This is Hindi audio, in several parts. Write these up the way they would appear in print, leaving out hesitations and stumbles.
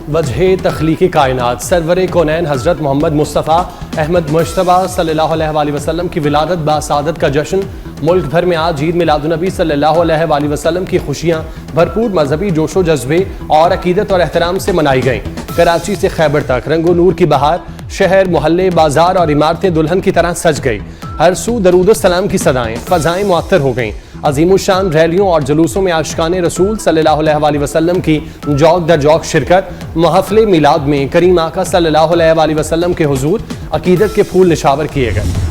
वजह तख्लीक़ी कायनात सरवर कौनैन हज़रत मोहम्मद मुस्तफ़ा अहमद मुश्तबा सल्लल्लाहु अलैहि वसल्लम की विलादत बासादत का जश्न। मुल्क भर में आज ईद मिलादुन्नबी सल्लल्लाहु अलैहि वसल्लम की खुशियाँ भरपूर मजहबी जोशो जज्बे और अकीदत और एहतराम से मनाई गईं। कराची से खैबर तक रंगो नूर की बहार, शहर मोहल्ले बाजार और इमारतें दुल्हन की तरह सज गई। हर सू दरूद सलाम की सदाएं फ़ज़ाएं मुअत्तर हो गईं। अज़ीमुश्शान रैलियों और जुलूसों में आशिकाने रसूल सल्लल्लाहु अलैहि वसल्लम की जौक दर जौक शिरकत। महफ़िल मिलाद में करीम आका सल्लल्लाहु अलैहि वसल्लम के हुजूर अकीदत के फूल निशावर किए गए।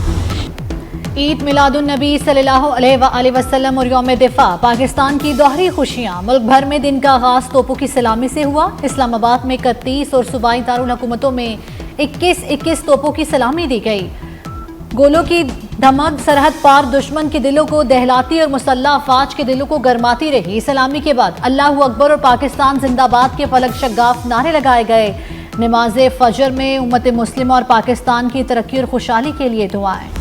ईद मिलादुन्नबी सल्लल्लाहु अलैहि वसल्लम और यौम दिफा पाकिस्तान की दोहरी खुशियाँ। मुल्क भर में दिन का आगाज तोपों की सलामी से हुआ। इस्लामाबाद में 31 और सूबाई दारुल हुकूमतों में 21 तोपों की सलामी दी गई। गोलों की धमक सरहद पार दुश्मन के दिलों को दहलाती और मुसल्लह अफवाज के दिलों को गरमाती रही। सलामी के बाद अल्लाहु अकबर और पाकिस्तान जिंदाबाद के फलक शगाफ नारे लगाए गए। नमाज फजर में उम्मत मुस्लिम और पाकिस्तान की तरक्की और खुशहाली के लिए दुआएं।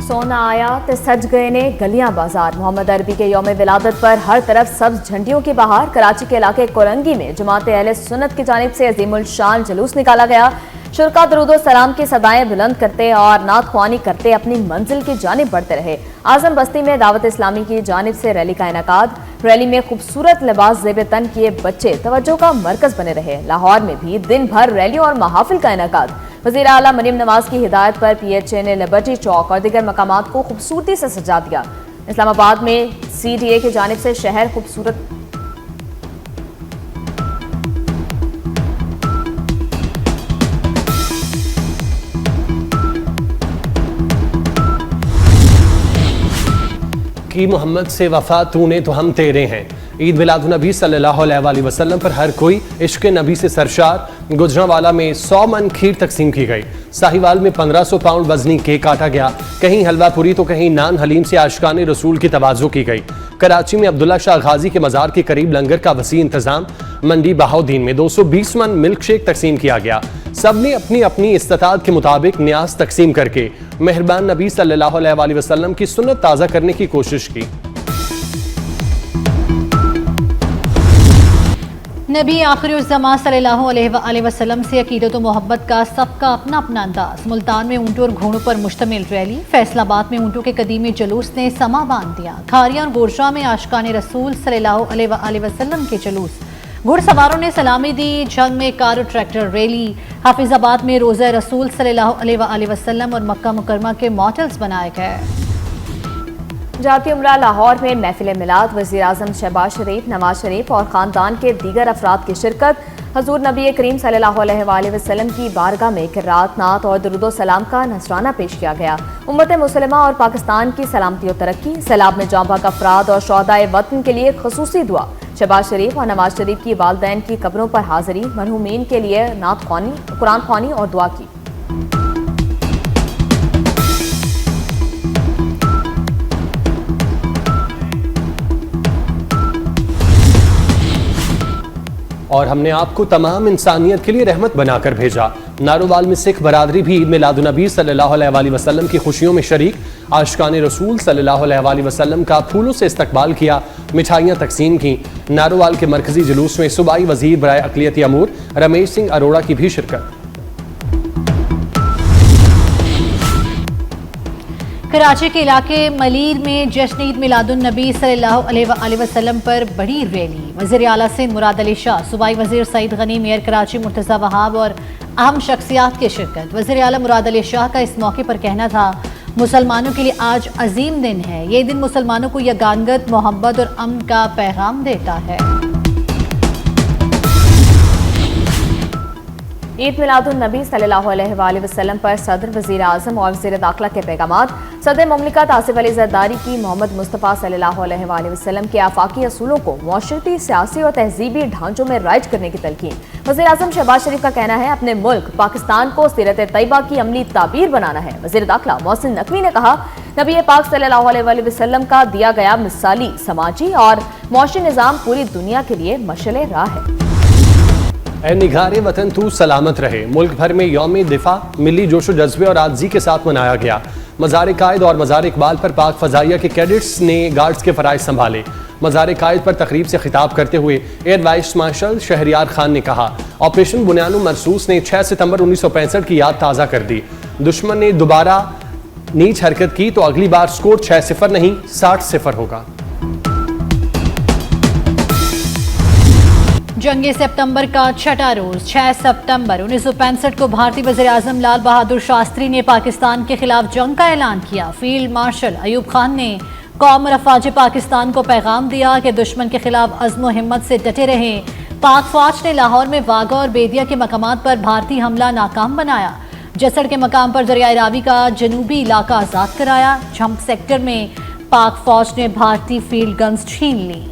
सोना आया तो सज गए ने गलियां बाजार। मोहम्मद अरबी के यौम विलादत पर हर तरफ सब्ज झंडियों की बहार। कराची के इलाके कोरंगी में जमात अहले सुन्नत की जानिब से अजीमुल शान जुलूस निकाला गया। शुरका दरूदो सलाम की सदाएं बुलंद करते और नात ख्वानी करते अपनी मंजिल की जानिब बढ़ते रहे। आजम बस्ती में दावत इस्लामी की जानिब से रैली का इनेकाद। रैली में खूबसूरत लिबास ज़ेब तन किए बच्चे तवज्जो का मरकज बने रहे। लाहौर में भी दिन भर रैलियों और महाफिल का इनेकाद। वज़ीर आला मरीम नवाज की हिदायत पर PHA ने लिबर्टी चौक और दीगर मकामात को खूबसूरती से सजा दिया। इस्लामाबाद में CDA की जानिब से शहर खूबसूरत की मोहम्मद से वफा तूने तो हम तेरे हैं। ईद मिलादुन्नबी सल्लल्लाहु अलैहि वसल्लम पर हर कोई इश्क नबी से सरशार। गुजरांवाला में 100 मन खीर तकसीम की गई। साहिवाल में 1500 पाउंड वजनी केक काटा गया। कहीं हलवा पूरी तो कहीं नान हलीम से आशिकाने रसूल की तवाज़ो की गई। कराची में अब्दुल्ला शाह गाजी के मज़ार के करीब लंगर का वसी इंतजाम। मंडी बहाउद्दीन में 220 मन मिल्क शेक तकसीम किया गया। सब ने अपनी अपनी इस्तात के मुताबिक न्याज तकसीम करके मेहरबान नबी सल्लल्लाहु अलैहि वसल्लम की सुन्नत ताज़ा करने की कोशिश की। नबी आखिरुज़्ज़मा सल्लल्लाहु अलैहि वसल्लम से अकीदत व मोहब्बत का सबका अपना अपना अंदाज। मुल्तान में ऊँटों और घोड़ों पर मुश्तमिल रैली। फैसलाबाद में ऊँटों के कदीमी जुलूस ने समा बांध दिया। खारिया और गोरशा में आशिकाने रसूल सल्लल्लाहु अलैहि वसल्लम के जुलूस। घुड़सवारों ने सलामी दी। जंग में कार और ट्रैक्टर रैली। हाफिजाबाद में रोज़ा रसूल सल्लल्लाहु अलैहि वसल्लम और मक्का मुकरमा के मॉडल्स बनाए गए। जाती उम्रा लाहौर में महफिल मिलाद। वज़ीर आज़म शहबाज शरीफ, नवाज शरीफ और ख़ानदान के दीगर अफराद की शिरकत। हज़ूर नबी करीम सल्लल्लाहु अलैहि वसल्लम की बारगाह में किरात, नात और दुरूदो सलाम का नजराना पेश किया गया। उम्मत मुस्लिमा और पाकिस्तान की सलामती और तरक्की। सैलाब में जांबाग अफराद और शोहदाए वतन के लिए खसूसी दुआ। शहबाज शरीफ और नवाज शरीफ की वालदैन की कब्रों पर हाजिरी। मरहूमीन के लिए नात ख्वानी, कुरान ख्वानी और दुआ की। और हमने आपको तमाम इंसानियत के लिए रहमत बनाकर भेजा। नारोवाल में सिख बरादरी भी ईद मिलादुन्नबी सल्लल्लाहु अलैहि वसल्लम की खुशियों में शरीक। आशिकाने रसूल सल्लल्लाहु अलैहि वसल्लम का फूलों से इस्तकबाल किया। मिठाइयाँ तकसीम की। नारोवाल के मरकजी जुलूस में सूबाई वजीर बराए अक़लियती अमूर रमेश सिंह अरोड़ा की भी शिरकत। कराची के इलाके मलीर में जश्न ईद मिलादुन्नबी सल्लल्लाहु अलैहि वसल्लम पर बड़ी रैली। वज़ीर आला सिंध मुराद अली शाह, सूबाई वज़ीर सईद गनी, मेयर कराची मुर्तज़ा वहाब और अहम शख्सियात की शिरकत। वज़ीर आला मुराद अली शाह का इस मौके पर कहना था, मुसलमानों के लिए आज अजीम दिन है। ये दिन मुसलमानों को यगानगत, मोहब्बत और अमन का पैगाम देता है। ईद मिलादुन्नबी सल्लल्लाहु अलैहि वसल्लम पर सदर, वज़ीर आज़म और वज़ीर दाखिला के पैगामात। सदर मुमलिकत आसिफ अली ज़रदारी की मोहम्मद मुस्तफ़ा सल्लल्लाहु अलैहि वसल्लम के आफाकी असूलों को मुआशरती, सियासी और तहजीबी ढांचों में राइज करने की तलकीन। वज़ीर आज़म शहबाज शरीफ का कहना है, अपने मुल्क पाकिस्तान को सीरत तैयबा की अमली ताबीर बनाना है। वज़ीर दाखिला मोहसिन नकवी ने कहा, नबी पाक सल्लल्लाहु अलैहि वसल्लम का दिया गया मिसाली समाजी और मुआशी निज़ाम पूरी दुनिया के लिए मशअले राह है। ऐ निगारे वतन तू सलामत रहे। मुल्क भर में यौम दिफा मिली जोशो जज्बे और आज़ी के साथ मनाया गया। मज़ार कायद और मज़ार इकबाल पर पाक फ़ज़ाइया के कैडेट्स ने गार्ड्स के फ़राइज़ संभाले। मज़ार कायद पर तकरीब से खिताब करते हुए air vice marshal Shahryar Khan ने कहा, ऑपरेशन बुनियानु मरसूस ने 6 सितंबर 1965 की याद ताज़ा कर दी। दुश्मन ने दोबारा नीच हरकत की तो अगली बार स्कोर 6-0 नहीं 60-0 होगा। जंग सितंबर का छठा रोज 6 सितंबर 1965 को भारतीय वज़ीर-ए-आज़म लाल बहादुर शास्त्री ने पाकिस्तान के खिलाफ जंग का ऐलान किया। फील्ड मार्शल अयूब खान ने कौम और अफवाज पाकिस्तान को पैगाम दिया कि दुश्मन के खिलाफ अज़्म हिम्मत से डटे रहें। पाक फौज ने लाहौर में वाघा और बेदिया के मकामात पर भारतीय हमला नाकाम बनाया। जसड़ के मकाम पर दरियाए रावी का जनूबी इलाका आज़ाद कराया। झम्प सेक्टर में पाक फौज ने भारतीय फील्ड गन्स छीन ली।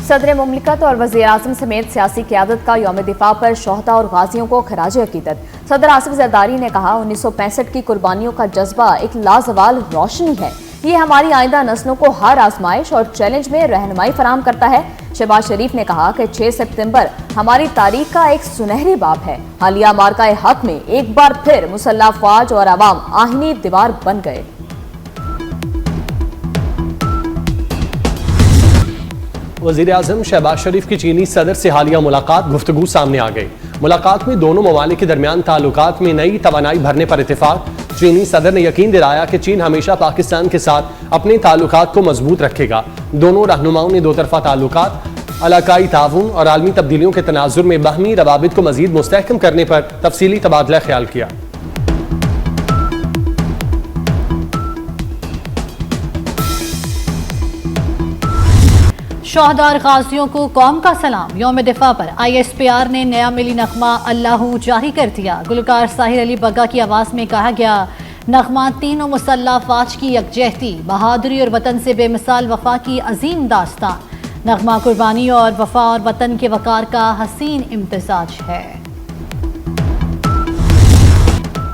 सदर मुमलिकत और वज़ीर-ए-आज़म समेत सियासी क़यादत का यौम दिफा पर शोहदा और गाजियों को खराज अकीदत। सदर आसिफ ज़रदारी ने कहा, 1965 की कुर्बानियों का जज्बा एक लाजवाल रोशनी है। ये हमारी आइंदा नस्लों को हर आजमाइश और चैलेंज में रहनुमाई फराहम करता है। शहबाज शरीफ ने कहा कि 6 सितंबर हमारी तारीख का एक सुनहरी बाब है। हालिया मार्का हक में एक बार फिर मुसल्लह फौज और अवाम आहिनी दीवार बन गए। वज़ीर-ए-आज़म शहबाज शरीफ की चीनी सदर से हालिया मुलाकात गुफ्तगू सामने आ गई। मुलाकात में दोनों ममालिक के दरमियान ताल्लुकात में नई तवानाई भरने पर इत्तेफाक। चीनी सदर ने यकीन दिलाया कि चीन हमेशा पाकिस्तान के साथ अपने ताल्लुकात को मजबूत रखेगा। दोनों रहनुमाओं ने दो तरफा ताल्लुकात, इलाकाई ताउन और आलमी तब्दीलियों के तनाजुर में बाहमी रवाबित को मजीद मुस्तहकम करने पर तफसीली तबादला ख्याल किया। शोहदा और गाजियों को कौम का सलाम। यौम दिफा पर ISPR ने नया मिली नगमा अल्लाहू जारी कर दिया। गुलकार साहिर अली बग्गा की आवाज़ में कहा गया, नगमा तीनों मुसल्लह फौज की यकजहती, बहादुरी और वतन से बेमिसाल वफा की अजीम दास्तान। नगमा कुर्बानी और वफा और वतन के वकार का हसीन इम्तिजाज है।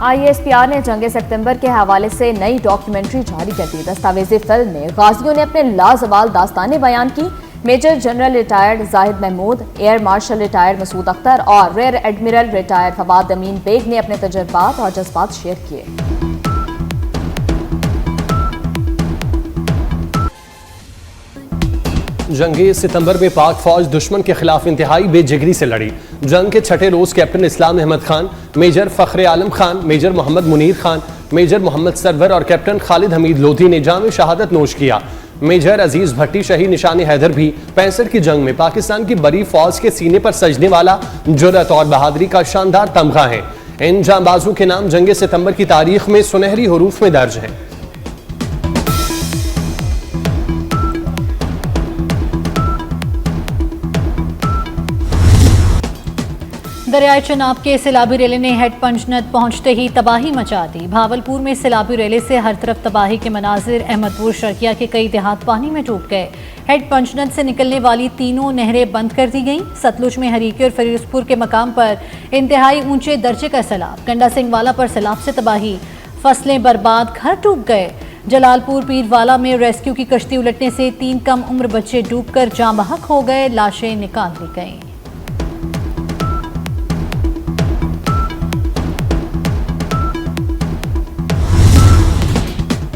ISPR ने जंग सितंबर के हवाले से नई डॉक्यूमेंट्री जारी कर दी। दस्तावेजी फिल्म में गाजियों ने अपने लाजवाल दास्तानें बयान की। Major general retired Zahid Mahmood, air marshal retired Masood Akhtar और rear admiral retired Fawad Amin Baig ने अपने तजुर्बात और जज्बात शेयर किए। जंग सितंबर में पाक फौज दुश्मन के खिलाफ इंतहाई बेजिगरी से लड़ी। जंग के छठे रोज captain Islam Ahmed Khan, major Fakhre Alam Khan, major Mohammad Munir Khan, major Mohammad Sarwar और कैप्टन खालिद हमीद लोधी ने जाम शहादत नोश किया। मेजर अजीज भट्टी शहीद निशान हैदर भी 65 की जंग में पाकिस्तान की बड़ी फौज के सीने पर सजने वाला जुर्रत और बहादुरी का शानदार तमगा है। इन जांबाजों के नाम जंग सितंबर की तारीख में सुनहरी हरूफ में दर्ज हैं। दरियाए चनाब के सैलाबी रेले ने हेड पंचनद पहुंचते ही तबाही मचा दी। भावलपुर में सैलाबी रेले से हर तरफ तबाही के मनाजिर। अहमदपुर शर्किया के कई देहात पानी में डूब गए। हेड पंचनद से निकलने वाली तीनों नहरें बंद कर दी गईं। सतलुज में हरीके और फिरोजपुर के मकाम पर इंतहाई ऊंचे दर्जे का सैलाब। गंडा सिंह वाला पर सैलाब से तबाही, फसलें बर्बाद, घर डूब गए। जलालपुर पीरवाला में रेस्क्यू की कश्ती उलटने से 3 कम उम्र बच्चे डूबकर जाँ बहक हो गए। लाशें निकाल ली गईं।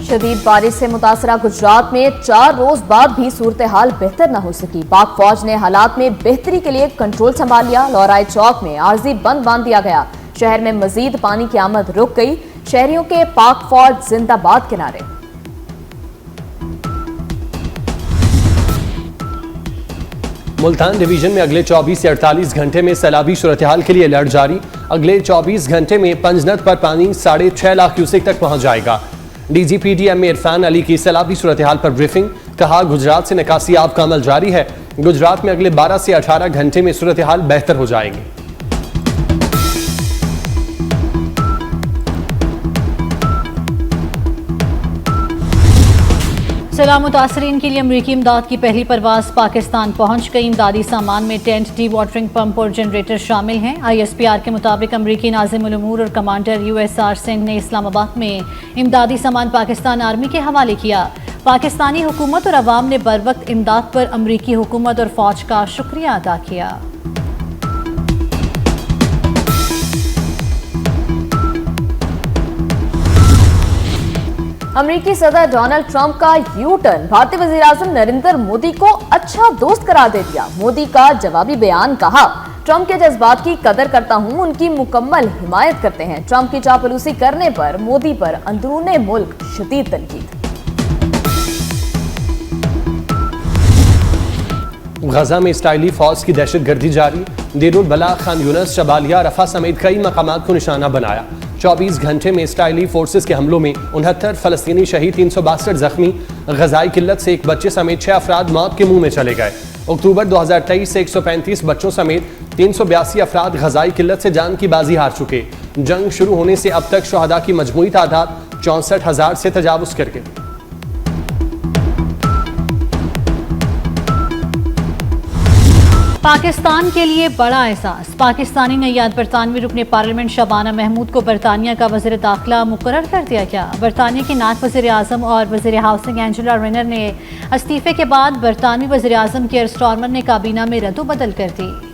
शदीद बारिश से मुतासरा गुजरात में 4 रोज बाद भी सूरत हाल बेहतर न हो सकी। पाक फौज ने हालात में बेहतरी के लिए कंट्रोल संभाल लिया। लौराई चौक में आर्जी बंद बांध दिया गया। शहर में मजीद पानी की आमद रुक गई। शहरियों के पाक फौज जिंदाबाद के नारे। मुल्तान डिवीजन में अगले 24 से 48 घंटे में सैलाबी सूरत हाल के लिए अलर्ट जारी। अगले 24 घंटे में पंजनद पर पानी 6.5 लाख क्यूसेक तक पहुंच जाएगा। DGPDM इरफान अली की सैलाबी सूरत हाल पर ब्रीफिंग। कहा, गुजरात से निकासी आब का अमल जारी है। गुजरात में अगले 12 से 18 घंटे में सूरत हाल बेहतर हो जाएगी। सैलाब मुतासरीन के लिए अमरीकी इमदाद की पहली परवाज पाकिस्तान पहुंच गई। इमदादी सामान में टेंट, डी वाटरिंग पंप और जनरेटर शामिल हैं। ISPR के मुताबिक अमरीकी नाज़िमुल उमूर और कमांडर USR सिंह ने इस्लामाबाद में इमदादी सामान पाकिस्तान आर्मी के हवाले किया। पाकिस्तानी हुकूमत और अवाम ने बर वक्त इमदाद पर अमरीकी हुकूमत और फौज का शुक्रिया अदा किया। अमेरिकी सदर डोनाल्ड ट्रंप का यू टर्न, भारतीय वज़ीर-ए-आज़म नरेंद्र मोदी को अच्छा दोस्त करार दे दिया। मोदी का जवाबी बयान, कहा ट्रंप के जज्बात की कदर करता हूं, उनकी मुकम्मल हिमायत करते हैं। ट्रंप की चापलूसी करने पर मोदी पर अंदरूने मुल्क शदीद तनकीद। गजा में इसराइली फौज की दहशतगर्दी जारी, देरुल बला, खान यूनस, शबालिया, रफा समेत कई मकामात को निशाना बनाया। 24 घंटे में इसराइली फोर्सेस के हमलों में 69 फलस्तीनी शहीद, 362 जख्मी। गजाई किल्लत से एक बच्चे समेत 6 अफराद मौत के मुंह में चले गए। अक्टूबर 2023 से 135 बच्चों समेत 382 अफराद गजाई किल्लत से जान की बाजी हार चुके। जंग शुरू होने से अब तक शुहदा की मजमूई तादाद 64,000 से तजावुज कर गई। पाकिस्तान के लिए बड़ा एहसास, पाकिस्तानी नैयाद बरतानवी रुकने पार्लियामेंट शबाना महमूद को बरतानिया का वज़ीर दाखिला मुकर्रर कर दिया गया। बरतानिया की नायब वज़ीर आज़म और वज़ीर हाउसिंग एंजेला रेनर ने इस्तीफे के बाद बरतानवी वज़ीर आज़म केयर स्टारमर ने काबीना में रद्दो बदल कर दी।